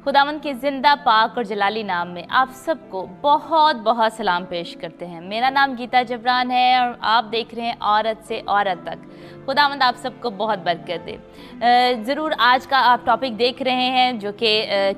खुदावंद के ज़िंदा पाक और जलाली नाम में आप सबको बहुत बहुत सलाम पेश करते हैं। मेरा नाम गीता जबरान है और आप देख रहे हैं औरत से औरत तक। खुदावंद आप सबको बहुत बरकत दे। ज़रूर आज का आप टॉपिक देख रहे हैं जो कि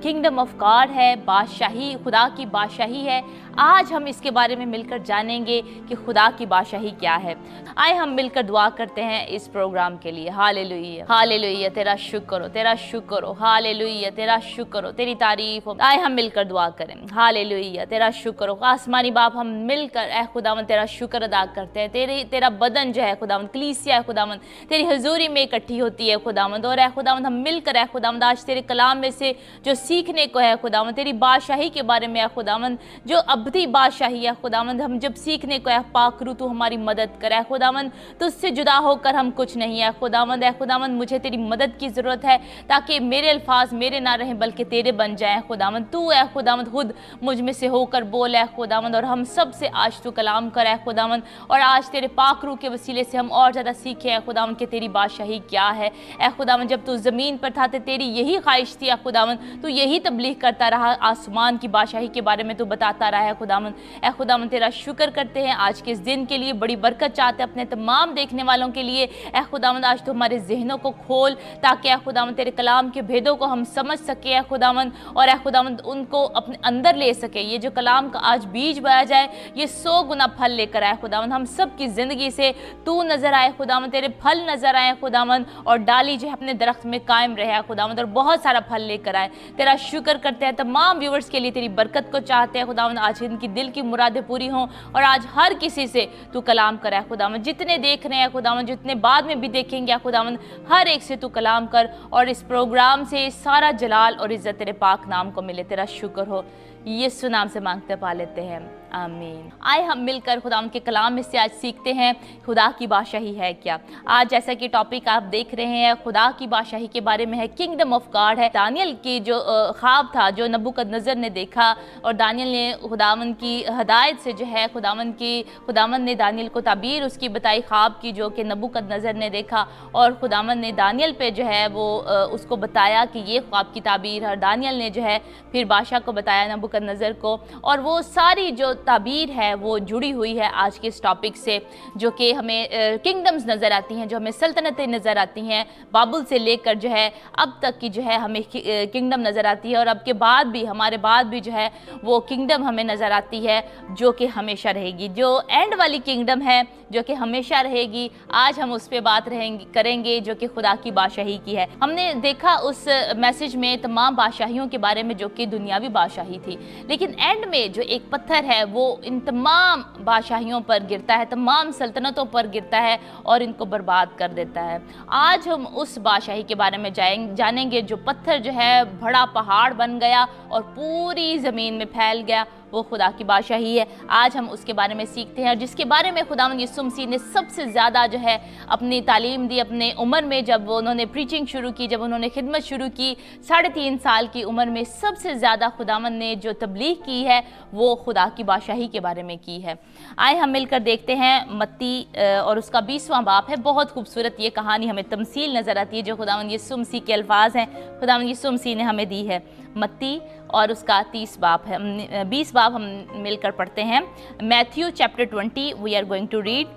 किंगडम ऑफ गॉड है, बादशाही, खुदा की बादशाही है। आज हम इसके बारे में मिलकर जानेंगे कि खुदा की बादशाही क्या है। आए हम मिलकर दुआ करते हैं इस प्रोग्राम के लिए। हालेलुया, हालेलुया, तेरा शुक्र हो, तेरा शुक्र हो, हालेलुया, तेरा शुक्र हो, तेरी तारीफ हो। आए हम मिलकर दुआ करें। हालेलुया, तेरा शुक्र हो। आसमानी बाप, हम मिलकर ए खुदावंद तेरा शुक्र अदा करते हैं। तेरा बदन जो है खुदावंद, कलीसिया है खुदावंद, तेरी हजूरी में इकट्ठी होती है खुदावंद। और ए खुदावंद हम मिलकर ए खुदावंद आज तेरे कलाम में से जो सीखने को है खुदावंद, तेरी बादशाही के बारे में है खुदावंद, जो अबदी बादशाही है खुदावंद, हम जब सीखने को है पाकरू तू हमारी मदद करे खुदावंद। तुझसे जुदा होकर हम कुछ नहीं है खुदावंद। ए खुदावंद मुझे तेरी मदद की ज़रूरत है ताकि मेरे अल्फाज मेरे ना रहें बल्कि तेरे बन जाएं खुदावंद। तू है खुदावंद खुद मुझ में से होकर बोल है खुदावंद, और हम सब से आज तू कलाम कर है खुदावंद। और आज तेरे पाकरू के वसीले से हम और ज़्यादा सीखे हैं खुदावंद कि तेरी बादशाही क्या है। ए खुदावंद जब तू ज़मीन पर था तो तेरी यही ख्वाहिश थी खुदावंद, तू यही तबलीग करता रहा, आसमान की बादशाही के बारे में तू बताता रहा है खुदावंद। ए खुदावंद तेरा शुक्र करते हैं आज के इस दिन के लिए, बड़ी बरकत चाहते हैं अपने तमाम देखने वालों के लिए। ए खुदावंद आज तो हमारे जहनों को खोल ताकि ए खुदावंद तेरे कलाम के भेदों को हम समझ सके ए खुदावंद, और ए खुदावंद उनको अपने अंदर ले सके। ये जो कलाम का आज बीज बोया जाए ये 100 गुना फल लेकर आए खुदावंद। हम सब की ज़िंदगी से तू नज़र आए खुदावंद, तेरे फल नज़र आए खुदावंद, और डाली जो है अपने दरख्त में कायम रहे खुदावंद और बहुत सारा फल लेकर आए। तेरा शुक्र करते हैं तमाम व्यूवर्स के लिए, तेरी बरकत को चाहते हैं खुदावंद। आज इनकी दिल की मुरादें पूरी हों और आज हर किसी से तू कलाम करे खुदावंद। जितने देख रहे हैं खुदावंद, जितने बाद में भी देखेंगे खुदावंद, हर एक से तू कलाम कर और इस प्रोग्राम से सारा जलाल और इज़्ज़त तेरे पाक नाम को मिले। तेरा शुक्र हो, यीशु नाम से मांगते पा लेते हैं, आमीन। आए हम मिलकर खुदावंद के कलाम में से आज सीखते हैं खुदा की बादशाही है क्या। आज जैसा कि टॉपिक आप देख रहे हैं खुदा की बादशाही के बारे में है, किंगडम ऑफ गॉड है। दानियल की जो ख्वाब था जो नबूकदनेस्सर ने देखा, और दानियल ने खुदावंद की हदायत से जो है खुदावंद ने दानियल को ताबीर उसकी बताई ख्वाब की जो कि नबूकदनेस्सर ने देखा, और खुदावंद ने दानियल पे जो है वो उसको बताया कि ये ख्वाब की ताबीर है। और दानियल ने जो है फिर बादशाह को बताया नबूकदनेस्सर को, और वो सारी जो ताबीर है वो जुड़ी हुई है आज के इस टॉपिक से, जो कि हमें किंगडम्स नज़र आती हैं, जो हमें सल्तनतें नज़र आती हैं बाबुल से लेकर जो है अब तक की जो है हमें किंगडम नज़र आती है, और अब के बाद भी हमारे बाद भी जो है वो किंगडम हमें नज़र आती है जो कि हमेशा रहेगी, जो एंड वाली किंगडम है जो कि हमेशा रहेगी। आज हम उस पर बात करेंगे जो कि खुदा की बादशाही की है। हमने देखा उस मैसेज में तमाम बादशाहियों के बारे में जो कि दुनियावी बादशाही थी, लेकिन एंड में जो एक पत्थर है वो इन तमाम बादशाहियों पर गिरता है, तमाम सल्तनतों पर गिरता है और इनको बर्बाद कर देता है। आज हम उस बादशाही के बारे में जानेंगे जो पत्थर जो है बड़ा पहाड़ बन गया और पूरी ज़मीन में फैल गया, वो खुदा की बादशाही है। आज हम उसके बारे में सीखते हैं, और जिसके बारे में खुदावंद यीशु मसीह ने सबसे ज़्यादा जो है अपनी तालीम दी अपने उम्र में, जब उन्होंने प्रीचिंग शुरू की, जब उन्होंने खिदमत शुरू की 3.5 साल की उम्र में, सबसे ज़्यादा खुदावंद ने जो तबलीग की है वो खुदा की बादशाही के बारे में की है। आए हम मिलकर देखते हैं मत्ती और उसका 20वां बाब है। बहुत खूबसूरत ये कहानी हमें तमसील नज़र आती है जो खुदावंद यीशु मसीह के अल्फाज हैं खुदावंद यीशु मसीह ने हमें दी है। मत्ती और उसका 30 बाब है, 20 बाब हम मिलकर पढ़ते हैं। Matthew chapter 20 we are going to read.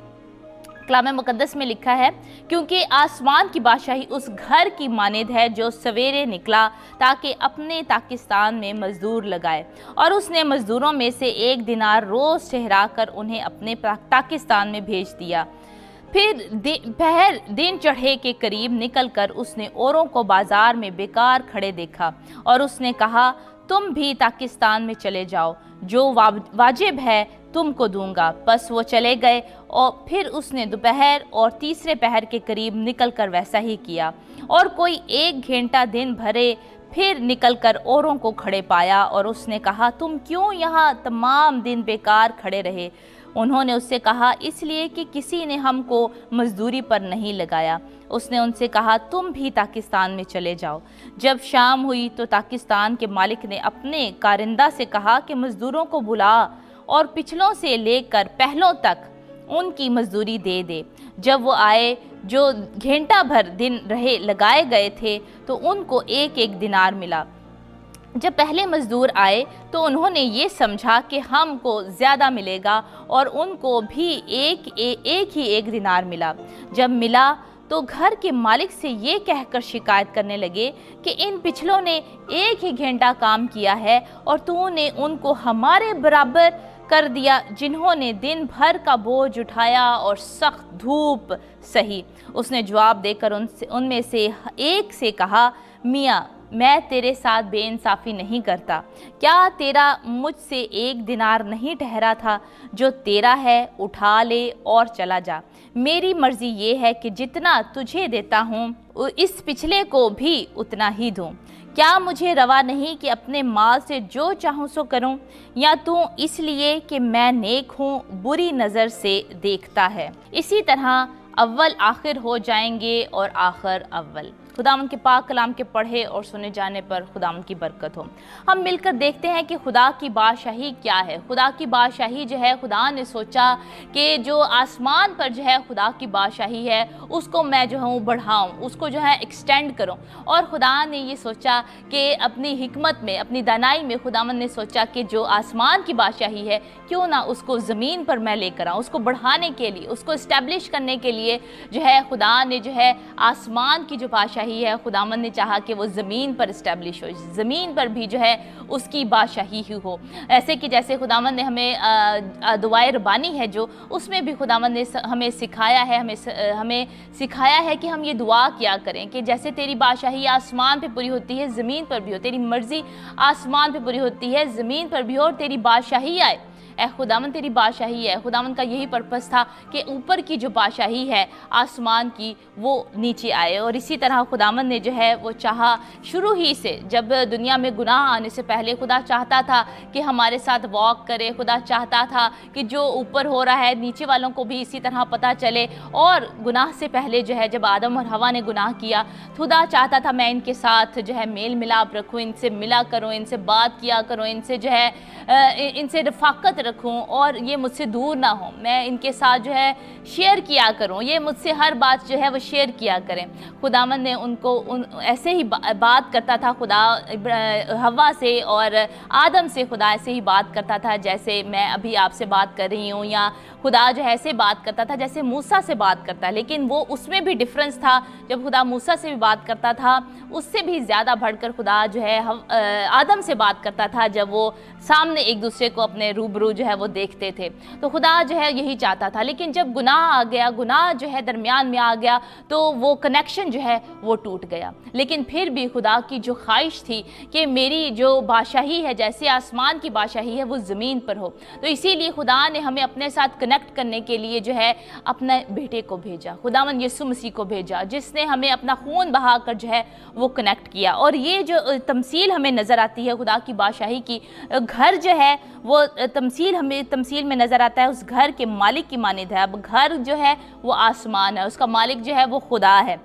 कलाम मुकद्दस में लिखा है, क्योंकि आसमान की बादशाही उस घर की मानिद है जो सवेरे निकला ताकि अपने ताकिस्तान में मजदूर लगाए, और उसने मजदूरों में से 1 दिनार रोज़ ठहरा कर उन्हें अपने ताकिस्तान में भेज दिया। फिर पहर दिन चढ़े के करीब निकलकर उसने औरों को बाजार में बेकार खड़े देखा, और उसने कहा, तुम भी ताकिस्तान में चले जाओ, जो वाजिब है तुमको दूंगा। बस वो चले गए, और फिर उसने दोपहर और तीसरे पहर के करीब निकलकर वैसा ही किया। और कोई 1 घंटा दिन भरे फिर निकलकर औरों को खड़े पाया, और उसने कहा, तुम क्यों यहाँ तमाम दिन बेकार खड़े रहे? उन्होंने उससे कहा, इसलिए कि किसी ने हमको मजदूरी पर नहीं लगाया। उसने उनसे कहा, तुम भी ताकिस्तान में चले जाओ। जब शाम हुई तो ताकिस्तान के मालिक ने अपने कारिंदा से कहा कि मजदूरों को बुला और पिछलों से लेकर पहलों तक उनकी मजदूरी दे दे। जब वो आए जो घंटा भर दिन रहे लगाए गए थे तो उनको 1-1 दिनार मिला। जब पहले मज़दूर आए तो उन्होंने ये समझा कि हमको ज़्यादा मिलेगा और उनको भी एक ही एक दिनार मिला। जब मिला तो घर के मालिक से ये कहकर शिकायत करने लगे कि इन पिछलों ने एक ही घंटा काम किया है और तूने उनको हमारे बराबर कर दिया, जिन्होंने दिन भर का बोझ उठाया और सख्त धूप सही। उसने जवाब देकर उनमें से एक से कहा, मियाँ, मैं तेरे साथ बेइंसाफ़ी नहीं करता। क्या तेरा मुझसे एक दिनार नहीं ठहरा था? जो तेरा है उठा ले और चला जा। मेरी मर्ज़ी ये है कि जितना तुझे देता हूँ इस पिछले को भी उतना ही दूँ। क्या मुझे रवा नहीं कि अपने माल से जो चाहूँ सो करूँ? या तू इसलिए कि मैं नेक हूँ बुरी नज़र से देखता है? इसी तरह अव्वल आखिर हो जाएंगे और आखिर अव्वल। खुदावंद के पाक कलाम के पढ़े और सुने जाने पर खुदावंद की बरकत हो। हम मिलकर देखते हैं कि खुदा की बादशाही क्या है। खुदा की बादशाही जो है, खुदा ने सोचा कि जो आसमान पर जो है खुदा की बादशाही है उसको मैं जो हूँ बढ़ाऊँ, उसको जो है एक्सटेंड करूँ। और खुदा ने ये सोचा कि अपनी हिकमत में, अपनी दानाई में खुदावंद ने सोचा कि जो आसमान की बादशाही है क्यों ना उसको ज़मीन पर मैं लेकर आऊँ। उसको बढ़ाने के लिए, उसको इस्टेब्लिश करने के लिए जो है खुदा ने जो है आसमान की जो बादशाही है खुदावंद ने चाहा कि वो ज़मीन पर इस्टेब्लिश हो, ज़मीन पर भी जो है उसकी बादशाही ही हो। ऐसे कि जैसे खुदावंद ने हमें दुआए रबानी है जो, उसमें भी खुदावंद ने हमें सिखाया है, हमें सिखाया है कि हम ये दुआ किया करें कि जैसे तेरी बादशाही आसमान पे पूरी होती है ज़मीन पर भी हो, तेरी मर्ज़ी आसमान पे पूरी होती है ज़मीन पर भी हो और तेरी बादशाही आए। ए खुदावंद तेरी बादशाही है। खुदावंद का यही पर्पस था कि ऊपर की जो बादशाही है आसमान की वो नीचे आए। और इसी तरह खुदावंद ने जो है वो चाहा शुरू ही से, जब दुनिया में गुनाह आने से पहले खुदा चाहता था कि हमारे साथ वॉक करे। खुदा चाहता था कि जो ऊपर हो रहा है नीचे वालों को भी इसी तरह पता चले। और गुनाह से पहले जो है जब आदम और हवा ने गुनाह किया, खुदा चाहता था मैं इनके साथ जो है मेल मिलाप रखूँ, इनसे मिला करूँ, इनसे बात किया करूँ, इनसे जो है इनसे रफ़ाकत रखूं और ये मुझसे दूर ना हो, मैं इनके साथ जो है शेयर किया करूं, ये मुझसे हर बात जो है वो शेयर किया करें। खुदावंद ने उनको ऐसे ही बात करता था खुदा हवा से और आदम से। खुदा ऐसे ही बात करता था जैसे मैं अभी आपसे बात कर रही हूँ, या खुदा जो है ऐसे बात करता था जैसे मूसा से बात करता है। लेकिन वो उसमें भी डिफरेंस था। जब खुदा मूसा से भी बात करता था उससे भी ज़्यादा बढ़कर खुदा जो है आदम से बात करता था, जब वो सामने एक दूसरे को अपने रूबरू जो है वो देखते थे। तो खुदा जो है यही चाहता था। लेकिन जब गुनाह आ गया, गुनाह जो है दरमियान में आ गया, तो वो कनेक्शन जो है वो टूट गया। लेकिन फिर भी खुदा की जो ख्वाहिश थी कि मेरी जो बादशाही है जैसे आसमान की बादशाही है वो ज़मीन पर हो, तो इसीलिए खुदा ने हमें अपने साथ कनेक्ट करने के लिए जो है अपने बेटे को भेजा, खुदावंद यीशु मसीह को भेजा, जिसने हमें अपना खून बहाकर जो है वो कनेक्ट किया। और ये जो तमसील हमें नज़र आती है खुदा की बादशाही की, घर जो है वो तमसील में नज़र आता है उस घर के मालिक की मानिद है। अब घर जो है वो आसमान है, उसका मालिक जो है वो खुदा है।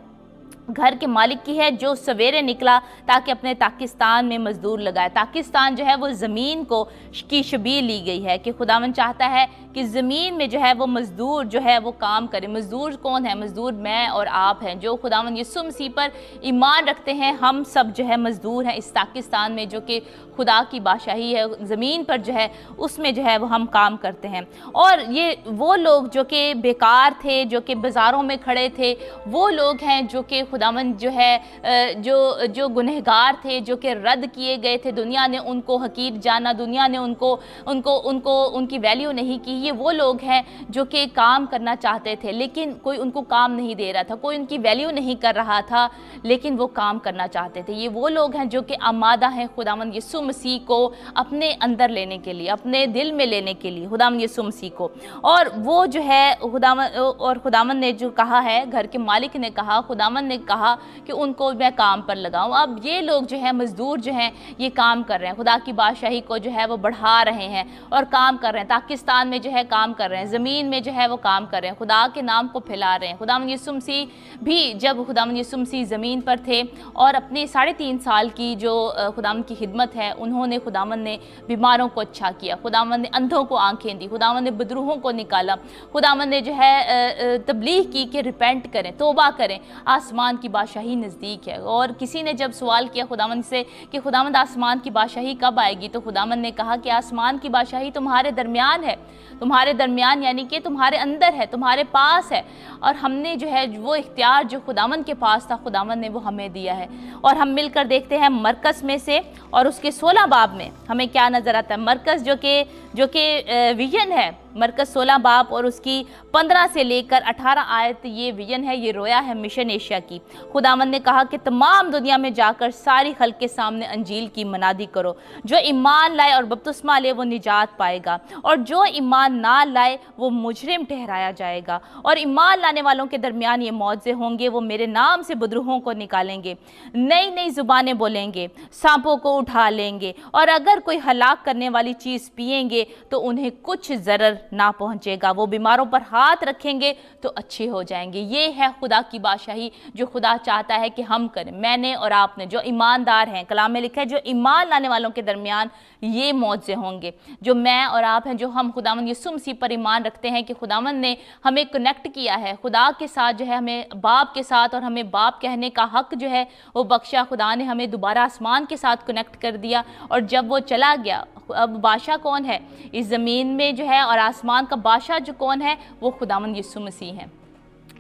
घर के मालिक की है जो सवेरे निकला ताकि अपने ताकिस्तान में मज़दूर लगाए। ताकिस्तान जो है वो ज़मीन को की शबीह ली गई है कि खुदावंद चाहता है कि ज़मीन में जो है वो मज़दूर जो है वो काम करे। मज़दूर कौन है? मज़दूर मैं और आप हैं जो खुदावंद यीशु मसीह पर ईमान रखते हैं। हम सब जो है मज़दूर हैं इस ताकिस्तान में जो कि खुदा की बादशाही है, ज़मीन पर जो है उसमें जो है वो हम काम करते हैं। और ये वो लोग जो कि बेकार थे, जो कि बाज़ारों में खड़े थे, वो लोग हैं जो कि खुदावंद जो है जो गुनहगार थे, जो कि रद्द किए गए थे। दुनिया ने उनको हकीर जाना, दुनिया ने उनकी वैल्यू नहीं की। ये वो लोग हैं जो कि काम करना चाहते थे लेकिन कोई उनको काम नहीं दे रहा था, कोई उनकी वैल्यू नहीं कर रहा था, लेकिन वो काम करना चाहते थे। ये वो लोग हैं जो कि आमादा हैं खुदावंद यीशु मसीह को अपने अंदर लेने के लिए, अपने दिल में लेने के लिए, खुदावंद यीशु मसीह को। और वो जो है खुदावंद ने जो कहा है, घर के मालिक ने कहा, खुदावंद ने कहा कि उनको मैं काम पर लगाऊं। अब ये लोग जो है मज़दूर जो हैं ये काम कर रहे हैं, खुदा की बादशाही को जो है वो बढ़ा रहे हैं और काम कर रहे हैं। पाकिस्तान में जो है काम कर रहे हैं, ज़मीन में जो है वो काम कर रहे हैं, खुदा के नाम को फैला रहे हैं। खुदावंद यीशु मसीह भी जब खुदावंद यीशु मसीह ज़मीन पर थे और अपनी 3.5 साल की जो खुदावंद की खिदमत है, उन्होंने खुदावंद ने बीमारों को अच्छा किया, खुदावंद ने अंधों को आंखें दी, खुदावंद ने बदरूहों को निकाला, खुदावंद ने जो है तबलीग की कि रिपेंट करें, तौबा करें। आसमान की बादशाही नज़दीक है। और किसी ने जब सवाल किया खुदावंद से कि खुदावंद आसमान की बादशाही कब आएगी, तो खुदावंद ने कहा कि आसमान की बादशाही तुम्हारे दरमियान है, तुम्हारे दरमियान यानी कि तुम्हारे अंदर है, तुम्हारे पास है। और हमने जो है वो इख्तियार जो खुदावंद के पास था, खुदावंद ने वो हमें दिया है। और हम मिलकर देखते हैं मरकज़ में से और उसके 16 बाब में हमें क्या नज़र आता है। मरकज़ जो कि विजन है, मरकज़ 16 बाब और उसकी 15 से लेकर 18 आयत ये विजन है, ये रोया है मिशन एशिया की। खुदावंद ने कहा कि तमाम दुनिया में जाकर सारी खल्क के सामने अंजील की मनादी करो। जो ईमान लाए और बपतिस्मा ले वो निजात पाएगा, और जो ईमान ना लाए वो मुजरिम ठहराया जाएगा। और ईमान लाने वालों के दरमियान ये मौजे होंगे, वो मेरे नाम से बुदरूहों को निकालेंगे, नई नई ज़ुबानें बोलेंगे, सांपों को उठा लेंगे, और अगर कोई हलाक करने वाली चीज़ पिएंगे तो उन्हें कुछ ज़रर ना पहुंचेगा। वो बीमारों पर हाथ रखेंगे तो अच्छे हो जाएंगे। ये है खुदा की बादशाही जो खुदा चाहता है कि हम करें, मैंने और आपने, जो ईमानदार हैं। कलाम में लिखा है जो ईमान लाने वालों के दरमियान ये मौजे होंगे। जो मैं और आप हैं, जो हम खुदावंद यीशु मसीह पर ईमान रखते हैं कि खुदावंद ने हमें कनेक्ट किया है खुदा के साथ, जो है हमें बाप के साथ, और हमें बाप कहने का हक जो है वो बख्शा। खुदा ने हमें दोबारा आसमान के साथ कनेक्ट कर दिया, और जब वो चला गया, अब बादशाह कौन है इस ज़मीन में जो है, और आसमान का बादशाह जो कौन है वो खुदावंद यीशु मसीह है।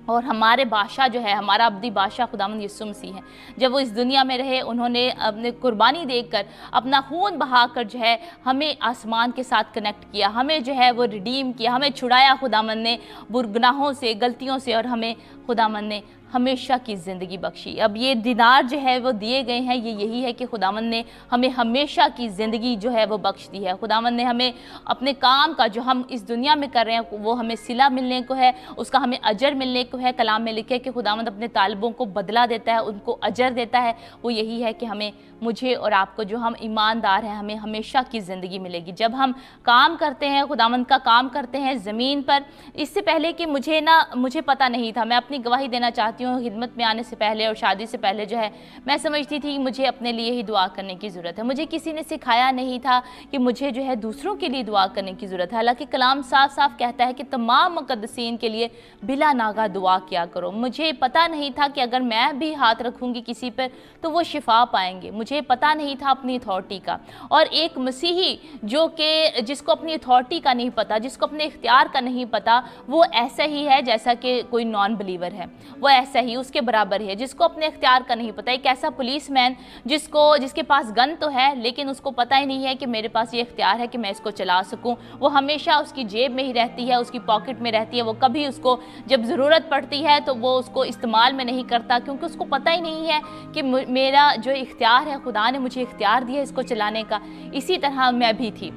और हमारे बादशाह जो है, हमारा अब्दी बादशाह खुदावंद यीशु मसीह है। जब वो इस दुनिया में रहे, उन्होंने अपने कुर्बानी देकर, अपना खून बहाकर जो है हमें आसमान के साथ कनेक्ट किया, हमें जो है वो रिडीम किया, हमें छुड़ाया खुदावंद ने गुनाहों से, गलतियों से, और हमें खुदावंद ने हमेशा की ज़िंदगी बख्शी। अब ये दिनार जो है वो दिए गए हैं, ये यही है कि खुदावंद ने हमें हमेशा की ज़िंदगी जो है वो बख्श दी है। खुदावंद ने हमें अपने काम का जो हम इस दुनिया में कर रहे हैं वो हमें सिला मिलने को है, उसका हमें अजर मिलने को है। कलाम में लिखे कि खुदावंद अपने तालिबों को बदला देता है, उनको अजर देता है। वो यही है कि हमें, मुझे और आपको, जो हम ईमानदार हैं, हमें हमेशा की ज़िंदगी मिलेगी। जब हम काम करते हैं, खुदावंद का काम करते हैं ज़मीन पर, इससे पहले कि मुझे पता नहीं था, मैं अपनी गवाही देना चाहती हूँ, खिदमत में आने से पहले और शादी से पहले जो है मैं समझती थी कि मुझे अपने लिए ही दुआ करने की ज़रूरत है। मुझे किसी ने सिखाया नहीं था कि मुझे जो है दूसरों के लिए दुआ करने की ज़रूरत है। हालांकि कलाम साफ साफ कहता है कि तमाम मुक़द्दसीन के लिए बिला नागा दुआ किया करो। मुझे पता नहीं था कि अगर मैं भी हाथ रखूँगी किसी पर तो वो शिफा पाएंगे। मुझे पता नहीं था अपनी अथॉरिटी का। और एक मसीही जिसको अपनी अथॉरिटी का नहीं पता, जिसको अपने इख्तियार का नहीं पता, वो ऐसा ही है जैसा कि कोई नॉन बिलीवर है, वो ऐसा ही उसके बराबर है। जिसको अपने इख्तियार का नहीं पता, एक ऐसा पुलिसमैन जिसके पास गन तो है लेकिन उसको पता ही नहीं है कि मेरे पास ये इख्तियार है कि मैं इसको चला सकूं, वो हमेशा उसकी जेब में ही रहती है, उसकी पॉकेट में रहती है। वो कभी उसको जब ज़रूरत पड़ती है तो वो उसको इस्तेमाल में नहीं करता, क्योंकि उसको पता ही नहीं है कि मेरा जो इख्तियार है, खुदा ने मुझे इख्तियार दिया इसको चलाने का। इसी तरह मैं भी थी।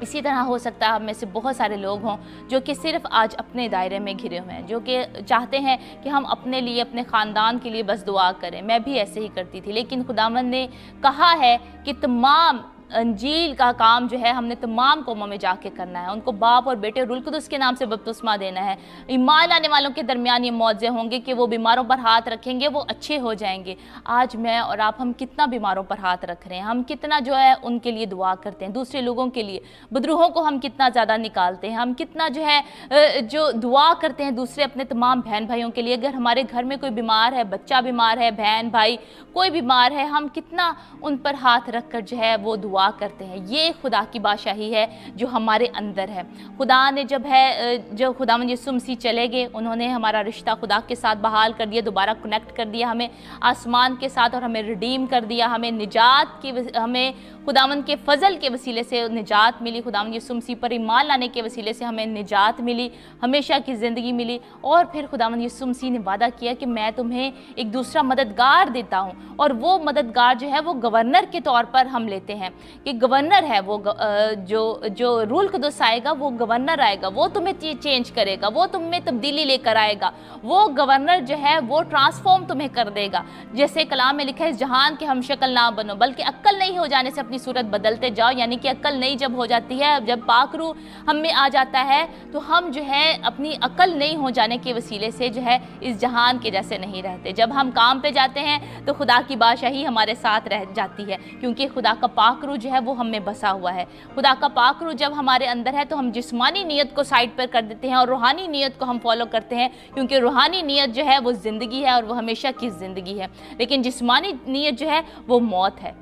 इसी तरह हो सकता है हम में से बहुत सारे लोग हों जो कि सिर्फ आज अपने दायरे में घिरे हुए हैं, जो कि चाहते हैं कि हम अपने लिए, अपने ख़ानदान के लिए बस दुआ करें। मैं भी ऐसे ही करती थी, लेकिन खुदावंद ने कहा है कि तमाम अंजील का काम जो है हमने तमाम कौमों में जाके करना है, उनको बाप और बेटे रूल कुदस के नाम से बपतिस्मा देना है। ईमान लाने वालों के दरमियान ये मौजे होंगे कि वो बीमारों पर हाथ रखेंगे, वो अच्छे हो जाएंगे। आज मैं और आप, हम कितना बीमारों पर हाथ रख रहे हैं, हम कितना जो है उनके लिए दुआ करते हैं, दूसरे लोगों के लिए, बदरूहों को हम कितना ज़्यादा निकालते हैं, हम कितना जो है जो दुआ करते हैं दूसरे अपने तमाम बहन भाइयों के लिए। अगर हमारे घर में कोई बीमार है, बच्चा बीमार है, बहन भाई कोई बीमार है, हम कितना उन पर हाथ रख कर जो है वो दुआ करते हैं। ये खुदा की बादशाही है जो हमारे अंदर है। खुदा ने जो खुदावंद यीशु मसीह चले गए, उन्होंने हमारा रिश्ता खुदा के साथ बहाल कर दिया, दोबारा कनेक्ट कर दिया हमें आसमान के साथ, और हमें रिडीम कर दिया। हमें खुदावंद के फजल के वसीले से निजात मिली, खुदावंद यीशु मसीह पर ईमान लाने के वसीले से हमें निजात मिली, हमेशा की ज़िंदगी मिली। और फिर खुदावंद यीशु मसीह ने वादा किया कि मैं तुम्हें एक दूसरा मददगार देता हूँ, और वो मददगार जो है वो गवर्नर के तौर पर हम लेते हैं कि गवर्नर है वो, जो रूल कुदस आएगा वो गवर्नर आएगा, वो तुम्हें चेंज करेगा, वो तुम में तब्दीली लेकर आएगा। वो गवर्नर जो है वो ट्रांसफॉर्म तुम्हें कर देगा। जैसे कलाम में लिखा है, जहान के हम शक्ल ना बनो, बल्कि अक्ल नहीं हो जाने से अपनी सूरत बदलते जाओ, यानी कि अक्ल नई जब हो जाती है, जब पाक रूह हम में आ जाता है तो हम जो है अपनी अक्ल नई हो जाने के वसीले से जो है इस जहान के जैसे नहीं रहते। जब हम काम पे जाते हैं तो खुदा की बादशाही हमारे साथ रह जाती है, क्योंकि खुदा का पाक रूह जो है वो हम में बसा हुआ है। खुदा का पाक रूह जब हमारे अंदर है तो हम जिस्मानी नीयत को साइड पर कर देते हैं और रूहानी नीयत को हम फॉलो करते हैं, क्योंकि रूहानी नीयत जो है वो ज़िंदगी है और वो हमेशा की ज़िंदगी है, लेकिन जिस्मानी नीयत जो है वो मौत है।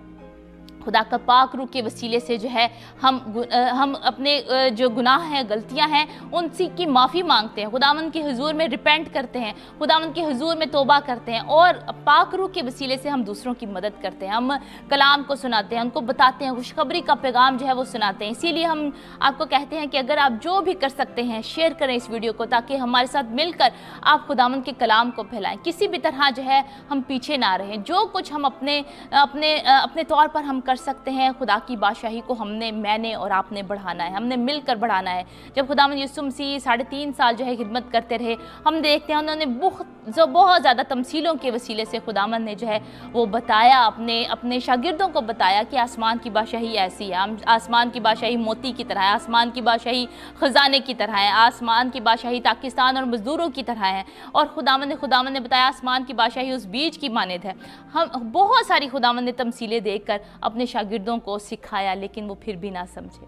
खुदा का पाक रूह के वसीले से जो है हम अपने जो गुनाह हैं, गलतियां हैं, उनसी की माफ़ी मांगते हैं, खुदावंद के हुजूर में रिपेंट करते हैं, खुदावंद के हुजूर में तौबा करते हैं, और पाक रूह के वसीले से हम दूसरों की मदद करते हैं। हम कलाम को सुनाते हैं, उनको बताते हैं, खुशखबरी का पैगाम जो है वो सुनाते हैं। इसीलिए हम आपको कहते हैं कि अगर आप जो भी कर सकते हैं शेयर करें इस वीडियो को, ताकि हमारे साथ मिलकर आप खुदावंद के कलाम को फैलाएं। किसी भी तरह जो है हम पीछे ना रहें। जो कुछ हम अपने तौर पर हम कर सकते हैं, खुदा की बादशाही को मैंने और आपने बढ़ाना है, हमने मिलकर बढ़ाना है। जब खुदावंद यीशु मसीह 3.5 साल जो है खिदमत करते रहे, हम देखते हैं उन्होंने बहुत ज़्यादा तमसीलों के वसीले से खुदावंद ने जो है वो बताया, अपने शागिर्दों को बताया कि आसमान की बादशाही ऐसी है, आसमान की बादशाही मोती की तरह है, आसमान की बादशाही ख़जाने की तरह है, आसमान की बादशाही पाकिस्तान और मज़दूरों की तरह है। और खुदावंद ने बताया आसमान की बादशाही उस बीज की मानद है। हम बहुत सारी खुदावंद ने तमसीलें देखकर अपने शागिर्दों को सिखाया, लेकिन वो फिर भी ना समझे।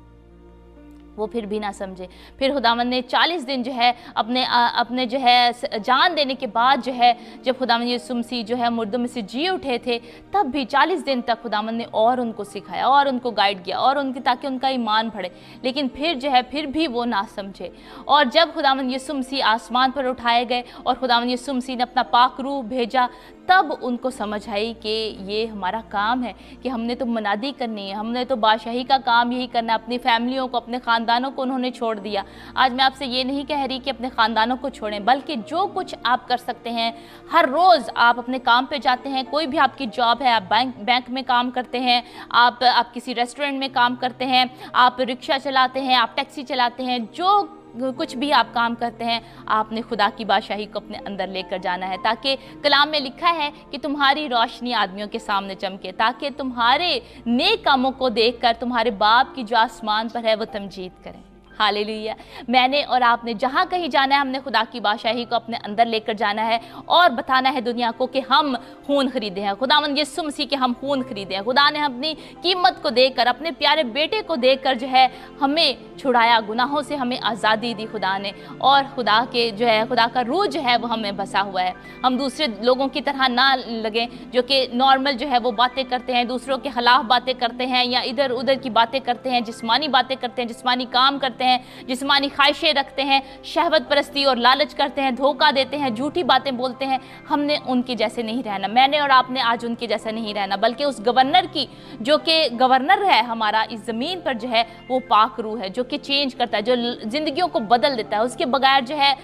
फिर खुदावंद ने 40 दिन जो है अपने जो है जान देने के बाद जो है, जब खुदावंद यीशु मसीह जो है मुर्दों में से जी उठे थे, तब भी 40 दिन तक खुदावंद ने और उनको सिखाया और उनको गाइड किया और ताकि उनका ईमान बढ़े, लेकिन फिर भी वो ना समझे। और जब खुदावंद यीशु मसीह आसमान पर उठाए गए और खुदावंद यीशु मसीह ने अपना पाक रूह भेजा, तब उनको समझ आई कि ये हमारा काम है, कि हमने तो मनादी करनी है, हमने तो बादशाही का काम यही करना है। अपनी फैमिलियों को, अपने ख़ानदानों को उन्होंने छोड़ दिया। आज मैं आपसे ये नहीं कह रही कि अपने ख़ानदानों को छोड़ें, बल्कि जो कुछ आप कर सकते हैं, हर रोज़ आप अपने काम पे जाते हैं, कोई भी आपकी जॉब है, आप बैंक में काम करते हैं, आप किसी रेस्टोरेंट में काम करते हैं, आप रिक्शा चलाते हैं, आप टैक्सी चलाते हैं, जो कुछ भी आप काम करते हैं, आपने खुदा की बादशाही को अपने अंदर लेकर जाना है, ताकि कलाम में लिखा है कि तुम्हारी रोशनी आदमियों के सामने चमके, ताकि तुम्हारे नेक कामों को देखकर तुम्हारे बाप की जो आसमान पर है वो तमजीद करें। हालेलुया। मैंने और आपने जहाँ कहीं जाना है, हमने खुदा की बादशाही को अपने अंदर लेकर जाना है और बताना है दुनिया को कि हम खून खरीदे हैं, खुदावंद यीशु मसीह के हम खून खरीदे हैं। खुदा ने अपनी कीमत को देकर, अपने प्यारे बेटे को देकर जो है हमें छुड़ाया, गुनाहों से हमें आज़ादी दी खुदा ने। और खुदा का रूह जो है वो हमें बसा हुआ है। हम दूसरे लोगों की तरह ना लगें जो कि नॉर्मल जो है वो बातें करते हैं, दूसरों के खिलाफ बातें करते हैं, या इधर उधर की बातें करते हैं, जिस्मानी बातें करते हैं, जिस्मानी काम करते हैं, जिस्मानी ख्वाहिशें रखते हैं, शहवत परस्ती और लालच करते हैं, धोखा देते हैं, झूठी बातें बोलते हैं। हमने उनके जैसे नहीं रहना। मैंने और आपने आज उनके जैसा नहीं रहना, बल्कि उस गवर्नर की, जो कि गवर्नर है हमारा इस ज़मीन पर, जो है वो पाक रूह है, जो कि चेंज करता है, जो ज़िंदगियों को बदल देता है। उसके बगैर जो है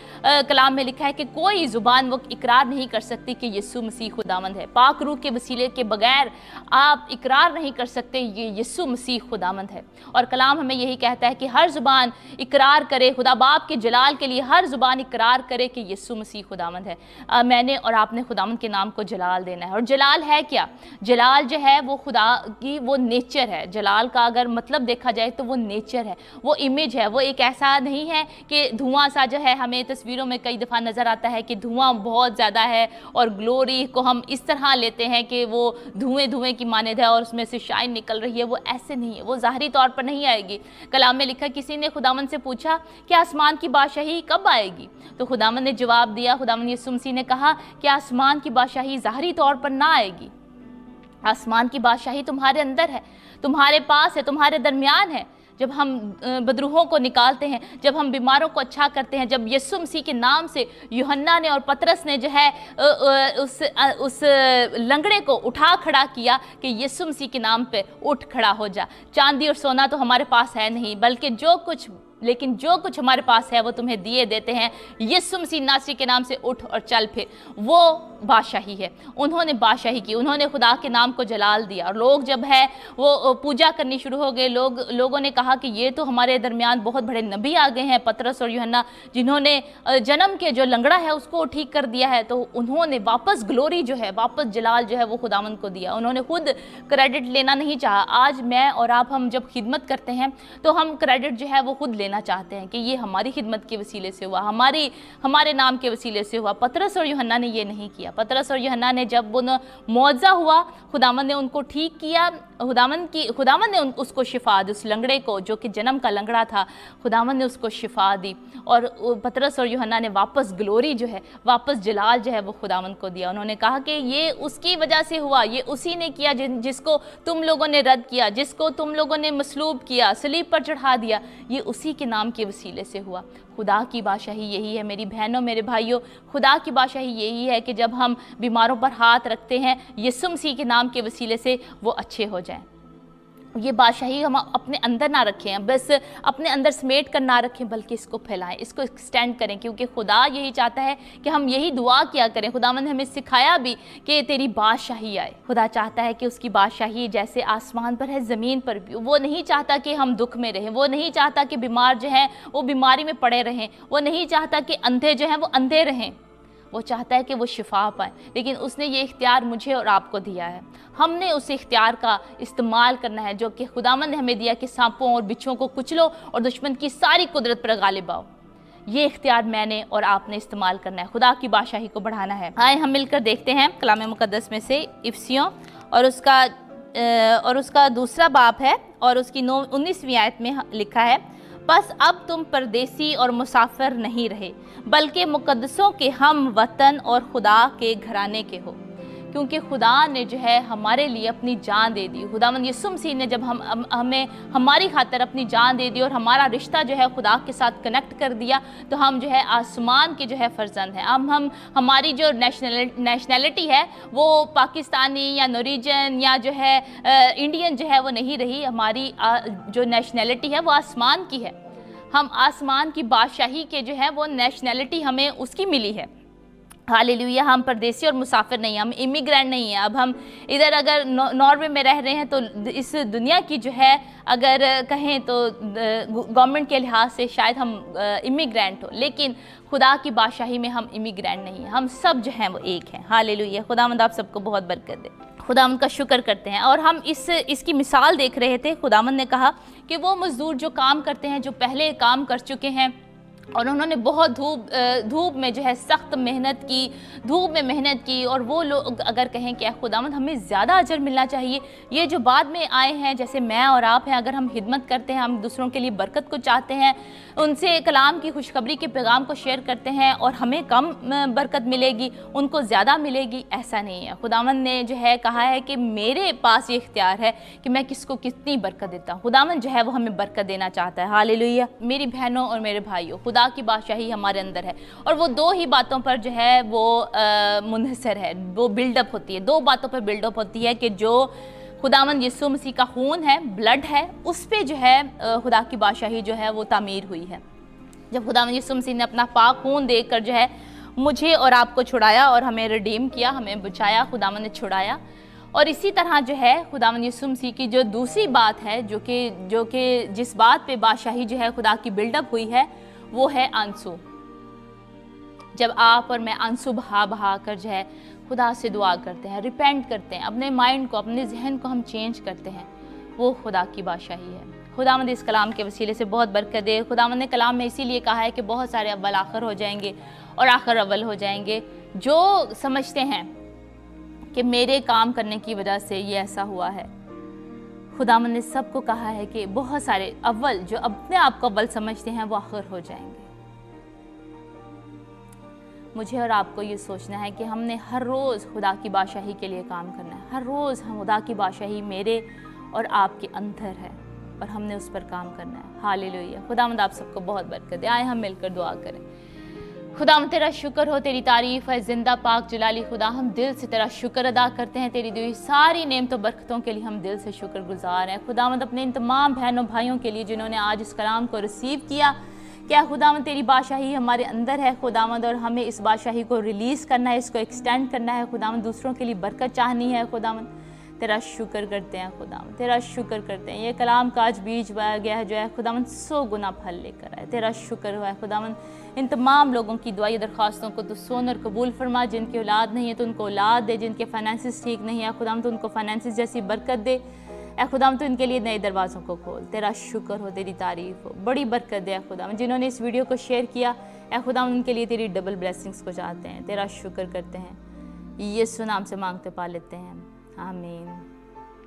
कलाम में लिखा है कि कोई ज़ुबान वो इकरार नहीं कर सकती कि यीशु मसीह खुदावंद है। पाक रूह के वसीले के बगैर आप इकरार नहीं कर सकते ये यीशु मसीह खुदावंद है। और कलाम हमें यही कहता है कि हर ज़ुबान इकरार करे, खुदा बाप के जलाल के लिए हर ज़ुबान इकरार करे कि यीशु मसीह खुदावंद है। मैंने और आपने खुदावंद के नाम को जलाल देना है। और जलाल है क्या? जलाल जो है वो खुदा की वो नेचर है। जलाल का अगर मतलब देखा जाए तो वो नेचर है, वो इमेज है। वो एक ऐसा नहीं है कि धुआं सा जो है, हमें तस्वीरों में कई दफ़ा नज़र आता है कि धुआं बहुत ज़्यादा है और ग्लोरी को हम इस तरह लेते हैं कि वो धुएं की मानद है और उसमें से शाइन निकल रही है। वो ऐसे नहीं है, वो ज़ाहरी तौर पर नहीं आएगी। कलाम में लिखा, किसी ने खुदावंद से पूछा कि आसमान की बादशाही कब आएगी? तो खुदावंद ने जवाब दिया, खुदावंद यीशु मसीह ने कहा कि आसमान की बादशाही ज़ाहरी तौर पर ना आएगी। आसमान की बादशाही तुम्हारे अंदर है, तुम्हारे पास है, तुम्हारे दरमियान है। जब हम बदरूहों को निकालते हैं, जब हम बीमारों को अच्छा करते हैं, जब यीशु मसीह के नाम से यूहन्ना ने और पतरस ने जो है उस लंगड़े को उठा खड़ा किया कि यीशु मसीह के नाम पे उठ खड़ा हो जा। चांदी और सोना तो हमारे पास है नहीं, बल्कि जो कुछ लेकिन जो कुछ हमारे पास है वो तुम्हें दिए देते हैं। यीशु मसीह नासरी के नाम से उठ और चल फिर। वो बादशाही है, उन्होंने बादशाही की, उन्होंने खुदा के नाम को जलाल दिया और लोग जब है वो पूजा करनी शुरू हो गए। लोगों ने कहा कि ये तो हमारे दरमियान बहुत बड़े नबी आ गए हैं, पतरस और यूहन्ना, जिन्होंने जन्म के जो लंगड़ा है उसको ठीक कर दिया है। तो उन्होंने वापस ग्लोरी जो है, वापस जलाल जो है वो खुदावंद को दिया। उन्होंने खुद क्रेडिट लेना नहीं चाहा। आज मैं और आप, हम जब खिदमत करते हैं तो हम क्रेडिट जो है वो खुद लेना चाहते हैं कि ये हमारी खिदमत के वसीले से हुआ, हमारे नाम के वसीले से हुआ। पतरस और यूहन्ना ने ये नहीं किया। पतरस और यूहन्ना ने जब उन मुआवजा हुआ, खुदावंद ने उनको ठीक किया, खुदावंद ने उसको शिफा दी, उस लंगड़े को जो कि जन्म का लंगड़ा था, खुदावंद ने उसको शिफा दी। और पतरस और यूहन्ना ने वापस ग्लोरी जो है, वापस जलाल जो है वो खुदावंद को दिया। उन्होंने कहा कि ये उसकी वजह से हुआ, ये उसी ने किया जिसको तुम लोगों ने रद्द किया, जिसको तुम लोगों ने मसलूब किया, सलीब पर चढ़ा दिया, ये उसी के नाम के वसीले से हुआ। खुदा की बादशाही यही है मेरी बहनों, मेरे भाइयों, खुदा की बादशाही यही है कि जब हम बीमारों पर हाथ रखते हैं यीशु मसीह के नाम के वसीले से, वो अच्छे हो जाएं। ये बादशाही हम अपने अंदर ना रखें, बस अपने अंदर समेट कर ना रखें, बल्कि इसको फैलाएं, इसको एक्सटेंड करें, क्योंकि खुदा यही चाहता है कि हम यही दुआ किया करें। खुदावंद ने हमें सिखाया भी कि तेरी बादशाही आए। खुदा चाहता है कि उसकी बादशाही जैसे आसमान पर है ज़मीन पर भी। वो नहीं चाहता कि हम दुख में रहें, वो नहीं चाहता कि बीमार जो हैं वो बीमारी में पड़े रहें, वो नहीं चाहता कि अंधे जो हैं वो अंधे रहें, वो चाहता है कि वो शिफा पाए। लेकिन उसने ये इख्तियार मुझे और आपको दिया है, हमने उस इख्तियार का इस्तेमाल करना है जो कि खुदावंद ने हमें दिया कि सांपों और बिच्छों को कुचलो और दुश्मन की सारी कुदरत पर गालिब आओ। ये इख्तियार मैंने और आपने इस्तेमाल करना है, खुदा की बादशाही को बढ़ाना है। आए हम मिलकर देखते हैं कलाम मुकद्दस में से इफसियों और उसका दूसरा बाब है और उसकी 19वीं आयत में लिखा है, बस अब तुम परदेसी और मुसाफिर नहीं रहे, बल्कि मुकद्दसों के हम वतन और खुदा के घराने के हो, क्योंकि खुदा ने जो है हमारे लिए अपनी जान दे दी। खुदावंद यीशु मसीह ने जब हमें हमारी खातिर अपनी जान दे दी और हमारा रिश्ता जो है खुदा के साथ कनेक्ट कर दिया, तो हम जो है आसमान के जो है फर्जंद हैं। हमारी जो नेशनैलिटी है वो पाकिस्तानी या नॉर्वेजियन या जो है इंडियन जो है वो नहीं रही। हमारी जो नेशनैलिटी है वो आसमान की है। हम आसमान की बादशाही के जो है वो नेशनैलिटी हमें उसकी मिली है। हालेलुया। हम परदेसी और मुसाफिर नहीं, हम इमिग्रेंट नहीं हैं। अब हम इधर अगर नॉर्वे में रह रहे हैं तो इस दुनिया की जो है अगर कहें तो गवर्नमेंट के लिहाज से शायद हम इमिग्रेंट हो, लेकिन खुदा की बादशाही में हम इमिग्रेंट नहीं हैं, हम सब जो हैं वो एक हैं। हालेलुया। खुदावंद आप सबको बहुत बरकत दे। खुदावंद का शुक्र करते हैं। और हम इसकी मिसाल देख रहे थे। खुदावंद ने कहा कि वो मज़दूर जो काम करते हैं, जो पहले काम कर चुके हैं और उन्होंने बहुत धूप में जो है सख्त मेहनत की, धूप में मेहनत की, और वो लोग अगर कहें कि खुदावंद हमें ज़्यादा अजर मिलना चाहिए, ये जो बाद में आए हैं जैसे मैं और आप हैं, अगर हम खिदमत करते हैं, हम दूसरों के लिए बरकत को चाहते हैं, उनसे कलाम की खुशखबरी के पैगाम को शेयर करते हैं और हमें कम बरकत मिलेगी, उनको ज़्यादा मिलेगी, ऐसा नहीं है। खुदावंद ने जो है कहा है कि मेरे पास ये इख्तियार है कि मैं किसको कितनी बरकत देता हूँ। खुदावंद जो है वो हमें बरकत देना चाहता है। हालेलुया। मेरी बहनों और मेरे भाइयों, खुदा की बादशाही हमारे अंदर है और वो दो ही बातों पर जो है वो मुनहसर है, वो बिल्डअप होती है। दो बातों पर बिल्डअप होती है कि जो खुदावंद यीशु मसीह का खून है, ब्लड है, उस पे जो है खुदा की बादशाही जो है वो तामीर हुई है। जब खुदावंद यीशु मसीह ने अपना पाक खून देकर जो है मुझे और आपको छुड़ाया और हमें रिडीम किया, हमें बचाया, खुदावंद ने छुड़ाया। और इसी तरह जो है खुदावंद यीशु मसीह की जो दूसरी बात है जो कि जिस बात पे बादशाही जो है खुदा की बिल्डअप हुई है, वो है आंसू। जब आप और मैं आंसू बहा कर जो है खुदा से दुआ करते हैं, रिपेंट करते हैं, अपने माइंड को, अपने जहन को हम चेंज करते हैं, वो खुदा की बादशाही है। खुदावंद इस कलाम के वसीले से बहुत बरकत दे। खुदावंद ने कलाम में इसीलिए कहा है कि बहुत सारे अव्वल आखिर हो जाएंगे और आखिर अव्वल हो जाएंगे। जो समझते हैं कि मेरे काम करने की वजह से ये ऐसा हुआ है, खुदावंद ने सबको कहा है कि बहुत सारे अव्वल जो अपने आप को अव्वल समझते हैं वो आखिर हो जाएंगे। मुझे और आपको ये सोचना है कि हमने हर रोज़ खुदा की बादशाही के लिए काम करना है। हर रोज़ हम खुदा की बादशाही मेरे और आपके अंदर है और हमने उस पर काम करना है। हालेलुया। खुदावंद आप सबको बहुत बरकत दे। आए हम मिलकर दुआ करें। खुदावंद तेरा शुक्र हो, तेरी तारीफ है जिंदा पाक जलाली खुदा। हम दिल से तेरा शुक्र अदा करते हैं, तेरी दी हुई सारी नेमतों बरकतों के लिए हम दिल से शुक्रगुजार हैं। खुदावंद अपने इन तमाम बहनों भाइयों के लिए जिन्होंने आज इस कलाम को रिसीव किया, क्या खुदावंद तेरी बादशाही हमारे अंदर है खुदावंद, और हमें इस बादशाही को रिलीज़ करना है, इसको एक्सटेंड करना है खुदावंद, दूसरों के लिए बरकत चाहनी है खुदावंद। तेरा शुक्र करते हैं खुदावंद, तेरा शुक्र करते हैं। ये कलाम का आज बीज बोया गया है जो है खुदावंद 100 गुना फल लेकर आए। तेरा शुक्र हुआ है खुदावंद। इन तमाम लोगों की दुआई दरख्वास्तों को तो सुन और कबूल फरमा। जिनकी औलाद नहीं है तो उनको औलाद दे, जिनके फाइनेंसिस ठीक नहीं है खुदावंद तो उनको फाइनेंसिस जैसी बरकत दे। ए खुदावंद तो इनके लिए नए दरवाज़ों को खोल। तेरा शुक्र हो, तेरी तारीफ हो, बड़ी बरकत दे खुदावंद। जिन्होंने इस वीडियो को शेयर किया ए खुदावंद उनके लिए तेरी डबल ब्लेसिंग्स को चाहते हैं। तेरा शुक्र करते हैं, यीशु नाम से मांगते पा लेते हैं, आमीन।